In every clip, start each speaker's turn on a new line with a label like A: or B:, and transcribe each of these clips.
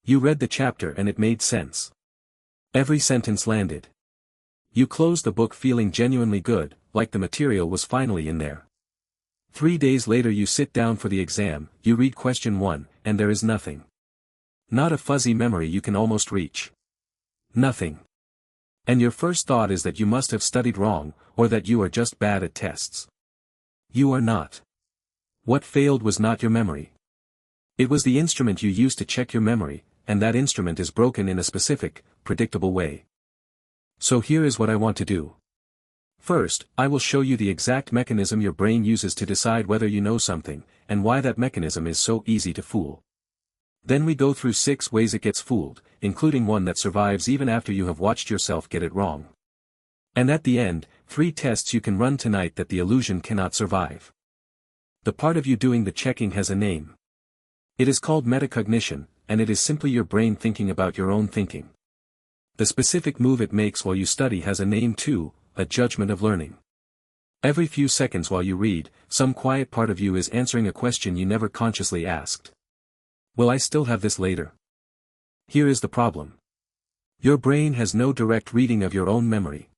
A: You read the chapter and it made sense. Every sentence landed. You closed the book feeling genuinely good, like the material was finally in there. 3 days later you sit down for the exam, you read question 1, and there is nothing. Not a fuzzy memory you can almost reach. Nothing. And your first thought is that you must have studied wrong, or that you are just bad at tests. You are not. What failed was not your memory. It was the instrument you used to check your memory, and that instrument is broken in a specific, predictable way. So here is what I want to do. First, I will show you the exact mechanism your brain uses to decide whether you know something, and why that mechanism is so easy to fool. Then we go through 6 ways it gets fooled, including one that survives even after you have watched yourself get it wrong. And at the end, 3 tests you can run tonight that the illusion cannot survive. The part of you doing the checking has a name. It is called metacognition, and it is simply your brain thinking about your own thinking. The specific move it makes while you study has a name too, a judgment of learning. Every few seconds while you read, some quiet part of you is answering a question you never consciously asked. Will I still have this later? Here is the problem. Your brain has no direct reading of your own memory.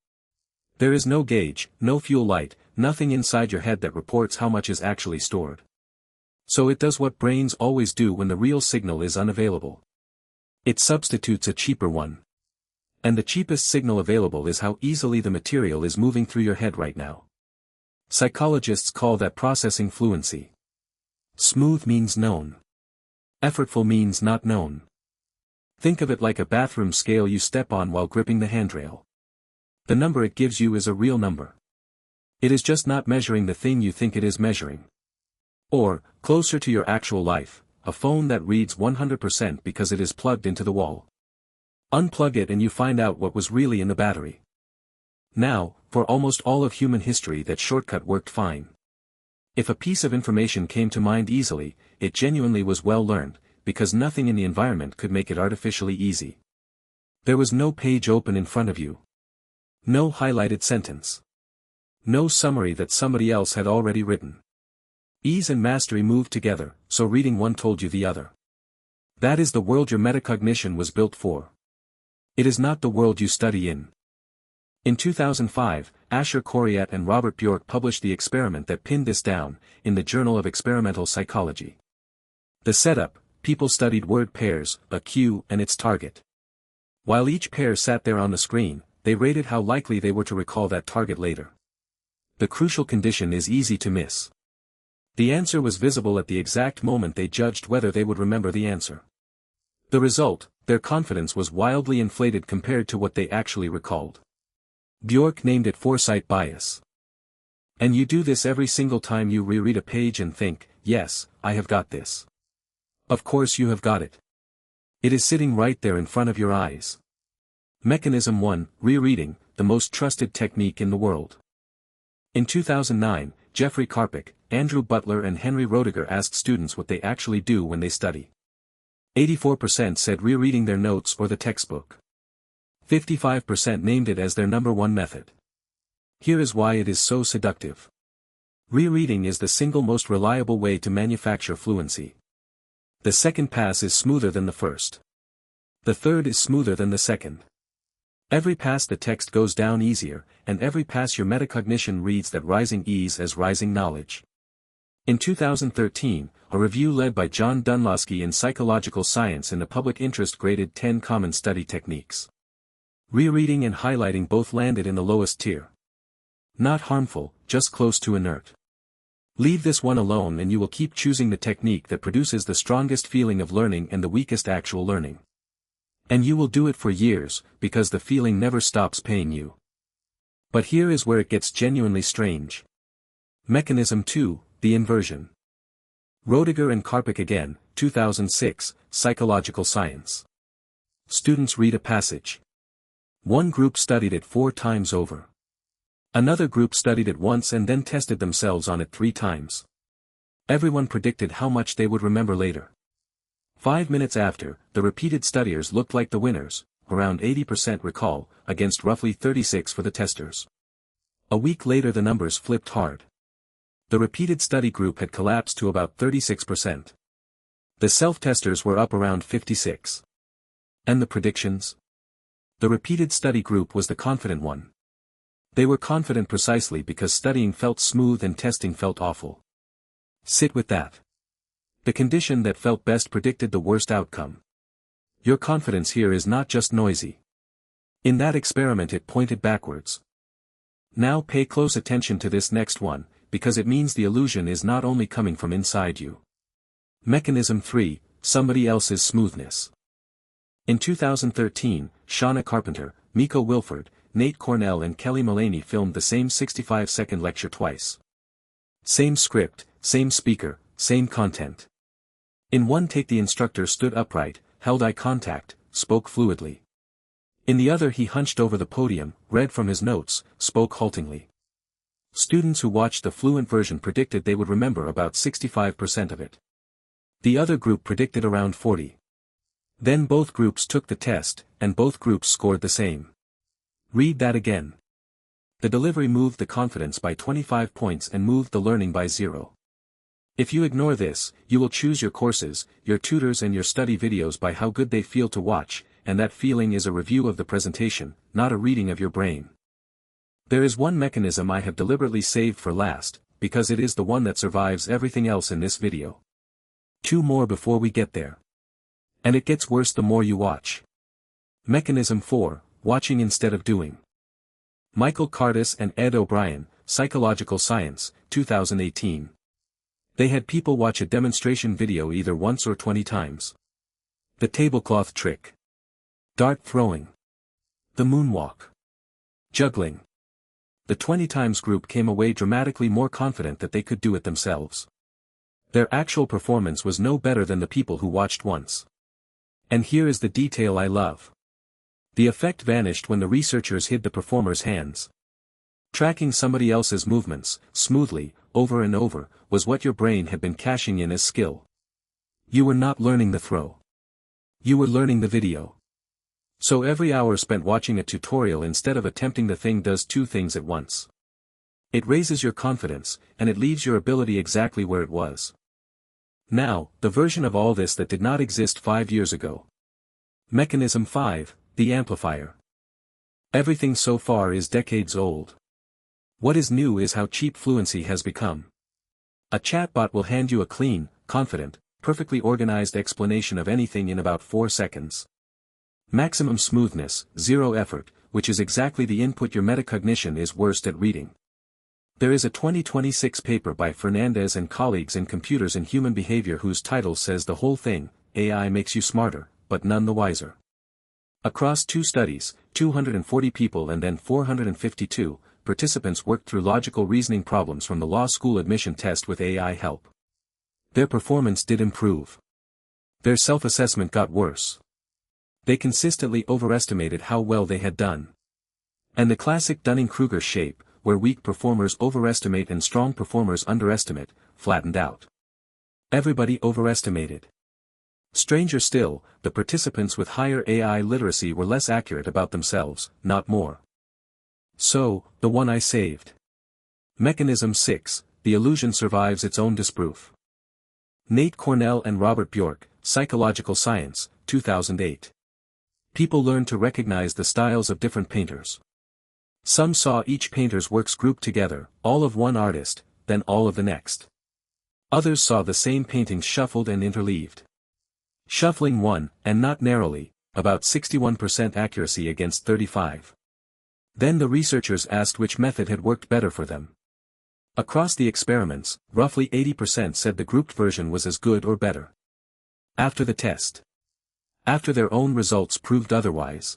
A: There is no gauge, no fuel light, nothing inside your head that reports how much is actually stored. So it does what brains always do when the real signal is unavailable. It substitutes a cheaper one. And the cheapest signal available is how easily the material is moving through your head right now. Psychologists call that processing fluency. Smooth means known. Effortful means not known. Think of it like a bathroom scale you step on while gripping the handrail. The number it gives you is a real number. It is just not measuring the thing you think it is measuring. Or, closer to your actual life, a phone that reads 100% because it is plugged into the wall. Unplug it and you find out what was really in the battery. Now, for almost all of human history that shortcut worked fine. If a piece of information came to mind easily, it genuinely was well learned, because nothing in the environment could make it artificially easy. There was no page open in front of you. No highlighted sentence. No summary that somebody else had already written. Ease and mastery moved together, so reading one told you the other. That is the world your metacognition was built for. It is not the world you study in. In 2005, Asher Koriat and Robert Bjork published the experiment that pinned this down, in the Journal of Experimental Psychology. The setup: people studied word pairs, a cue and its target. While each pair sat there on the screen, they rated how likely they were to recall that target later. The crucial condition is easy to miss. The answer was visible at the exact moment they judged whether they would remember the answer. The result: their confidence was wildly inflated compared to what they actually recalled. Bjork named it foresight bias. And you do this every single time you reread a page and think, yes, I have got this. Of course you have got it. It is sitting right there in front of your eyes. Mechanism 1, rereading, the most trusted technique in the world. In 2009, Jeffrey Karpik, Andrew Butler and Henry Roediger asked students what they actually do when they study. 84% said rereading their notes or the textbook. 55% named it as their number 1 method. Here is why it is so seductive. Rereading is the single most reliable way to manufacture fluency. The second pass is smoother than the first. The third is smoother than the second. Every pass the text goes down easier, and every pass your metacognition reads that rising ease as rising knowledge. In 2013, a review led by John Dunlosky in Psychological Science in the public interest graded 10 common study techniques. Rereading and highlighting both landed in the lowest tier. Not harmful, just close to inert. Leave this one alone and you will keep choosing the technique that produces the strongest feeling of learning and the weakest actual learning. And you will do it for years, because the feeling never stops paying you. But here is where it gets genuinely strange. Mechanism 2, the inversion. Roediger and Karpik again, 2006, Psychological Science. Students read a passage. One group studied it 4 times over. Another group studied it once and then tested themselves on it 3 times. Everyone predicted how much they would remember later. 5 minutes after, the repeated studiers looked like the winners, around 80% recall, against roughly 36% for the testers. A week later the numbers flipped hard. The repeated study group had collapsed to about 36%. The self-testers were up around 56%. And the predictions? The repeated study group was the confident one. They were confident precisely because studying felt smooth and testing felt awful. Sit with that. The condition that felt best predicted the worst outcome. Your confidence here is not just noisy. In that experiment it pointed backwards. Now pay close attention to this next one, because it means the illusion is not only coming from inside you. Mechanism 3, somebody else's smoothness. In 2013, Shauna Carpenter, Miko Wilford, Nate Cornell and Kelly Mullaney filmed the same 65-second lecture twice. Same script, same speaker, same content. In one take the instructor stood upright, held eye contact, spoke fluidly. In the other he hunched over the podium, read from his notes, spoke haltingly. Students who watched the fluent version predicted they would remember about 65% of it. The other group predicted around 40%. Then both groups took the test, and both groups scored the same. Read that again. The delivery moved the confidence by 25 points and moved the learning by 0. If you ignore this, you will choose your courses, your tutors and your study videos by how good they feel to watch, and that feeling is a review of the presentation, not a reading of your brain. There is one mechanism I have deliberately saved for last, because it is the one that survives everything else in this video. 2 more before we get there. And it gets worse the more you watch. Mechanism 4, watching instead of doing. Michael Curtis and Ed O'Brien, Psychological Science, 2018. They had people watch a demonstration video either once or 20 times. The tablecloth trick. Dart throwing. The moonwalk. Juggling. The 20 times group came away dramatically more confident that they could do it themselves. Their actual performance was no better than the people who watched once. And here is the detail I love. The effect vanished when the researchers hid the performer's hands. Tracking somebody else's movements, smoothly, over and over, was what your brain had been cashing in as skill. You were not learning the throw. You were learning the video. So every hour spent watching a tutorial instead of attempting the thing does 2 things at once. It raises your confidence, and it leaves your ability exactly where it was. Now, the version of all this that did not exist 5 years ago. Mechanism 5, the amplifier. Everything so far is decades old. What is new is how cheap fluency has become. A chatbot will hand you a clean, confident, perfectly organized explanation of anything in about 4 seconds. Maximum smoothness, 0 effort, which is exactly the input your metacognition is worst at reading. There is a 2026 paper by Fernandez and colleagues in Computers and Human Behavior whose title says the whole thing, AI makes you smarter, but none the wiser. Across 2 studies, 240 people and then 452, participants worked through logical reasoning problems from the law school admission test with AI help. Their performance did improve. Their self-assessment got worse. They consistently overestimated how well they had done. And the classic Dunning-Kruger shape, where weak performers overestimate and strong performers underestimate, flattened out. Everybody overestimated. Stranger still, the participants with higher AI literacy were less accurate about themselves, not more. So, the one I saved. Mechanism 6, the illusion survives its own disproof. Nate Cornell and Robert Bjork, Psychological Science, 2008. People learned to recognize the styles of different painters. Some saw each painter's works grouped together, all of one artist, then all of the next. Others saw the same paintings shuffled and interleaved. Shuffling won, and not narrowly, about 61% accuracy against 35%. Then the researchers asked which method had worked better for them. Across the experiments, roughly 80% said the grouped version was as good or better. After the test. After their own results proved otherwise.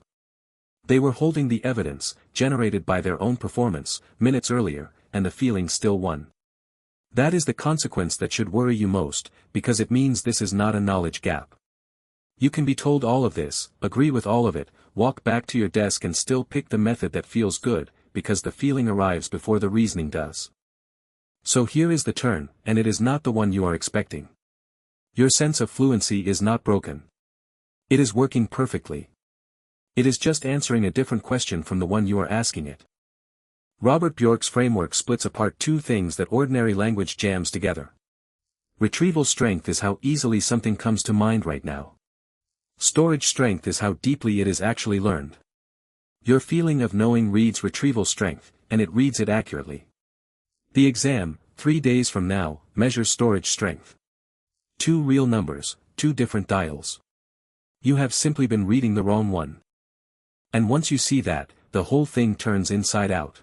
A: They were holding the evidence, generated by their own performance, minutes earlier, and the feeling still won. That is the consequence that should worry you most, because it means this is not a knowledge gap. You can be told all of this, agree with all of it, walk back to your desk and still pick the method that feels good, because the feeling arrives before the reasoning does. So here is the turn, and it is not the one you are expecting. Your sense of fluency is not broken. It is working perfectly. It is just answering a different question from the one you are asking it. Robert Bjork's framework splits apart 2 things that ordinary language jams together. Retrieval strength is how easily something comes to mind right now. Storage strength is how deeply it is actually learned. Your feeling of knowing reads retrieval strength, and it reads it accurately. The exam, 3 days from now, measures storage strength. 2 real numbers, 2 different dials. You have simply been reading the wrong one. And once you see that, the whole thing turns inside out.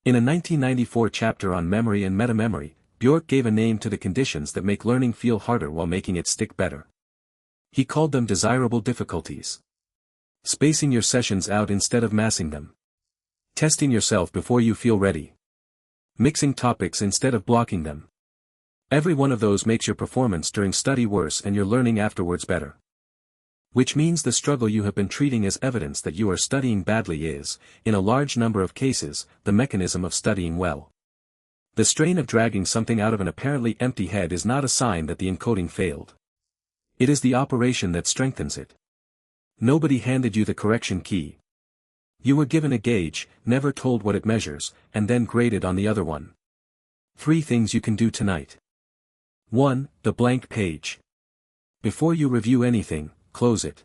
A: In a 1994 chapter on memory and metamemory, Bjork gave a name to the conditions that make learning feel harder while making it stick better. He called them desirable difficulties. Spacing your sessions out instead of massing them. Testing yourself before you feel ready. Mixing topics instead of blocking them. Every one of those makes your performance during study worse and your learning afterwards better. Which means the struggle you have been treating as evidence that you are studying badly is, in a large number of cases, the mechanism of studying well. The strain of dragging something out of an apparently empty head is not a sign that the encoding failed. It is the operation that strengthens it. Nobody handed you the correction key. You were given a gauge, never told what it measures, and then graded on the other one. 3 things you can do tonight. 1. The blank page. Before you review anything, close it.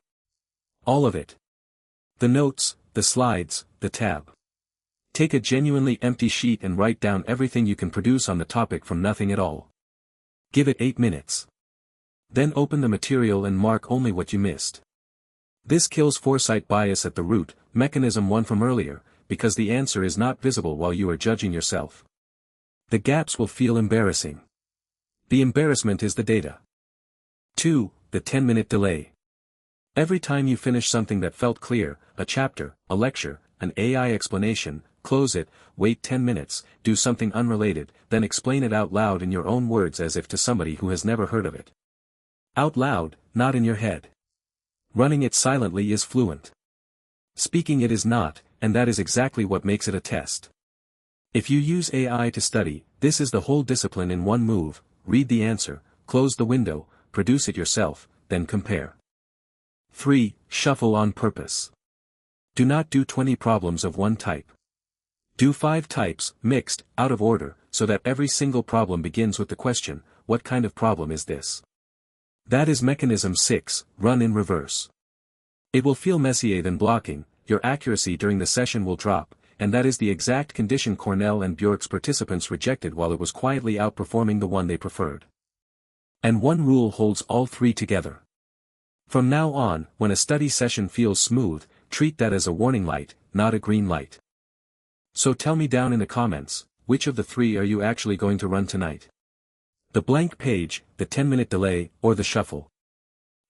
A: All of it. The notes, the slides, the tab. Take a genuinely empty sheet and write down everything you can produce on the topic from nothing at all. Give it 8 minutes. Then open the material and mark only what you missed. This kills foresight bias at the root, mechanism 1 from earlier, because the answer is not visible while you are judging yourself. The gaps will feel embarrassing. The embarrassment is the data. 2. The 10-minute delay. Every time you finish something that felt clear, a chapter, a lecture, an AI explanation, close it, wait 10 minutes, do something unrelated, then explain it out loud in your own words as if to somebody who has never heard of it. Out loud, not in your head. Running it silently is fluent. Speaking it is not, and that is exactly what makes it a test. If you use AI to study, this is the whole discipline in one move: read the answer, close the window, produce it yourself, then compare. 3. Shuffle on purpose. Do not do 20 problems of one type. Do 5 types, mixed, out of order, so that every single problem begins with the question, what kind of problem is this? That is mechanism 6, run in reverse. It will feel messier than blocking, your accuracy during the session will drop, and that is the exact condition Cornell and Bjork's participants rejected while it was quietly outperforming the one they preferred. And one rule holds all 3 together. From now on, when a study session feels smooth, treat that as a warning light, not a green light. So tell me down in the comments, which of the 3 are you actually going to run tonight? The blank page, the 10-minute delay, or the shuffle?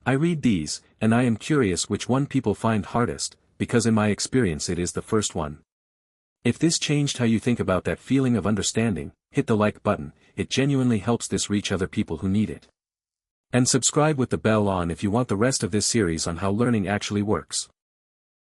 A: I read these, and I am curious which one people find hardest, because in my experience it is the first one. If this changed how you think about that feeling of understanding, hit the like button, it genuinely helps this reach other people who need it. And subscribe with the bell on if you want the rest of this series on how learning actually works.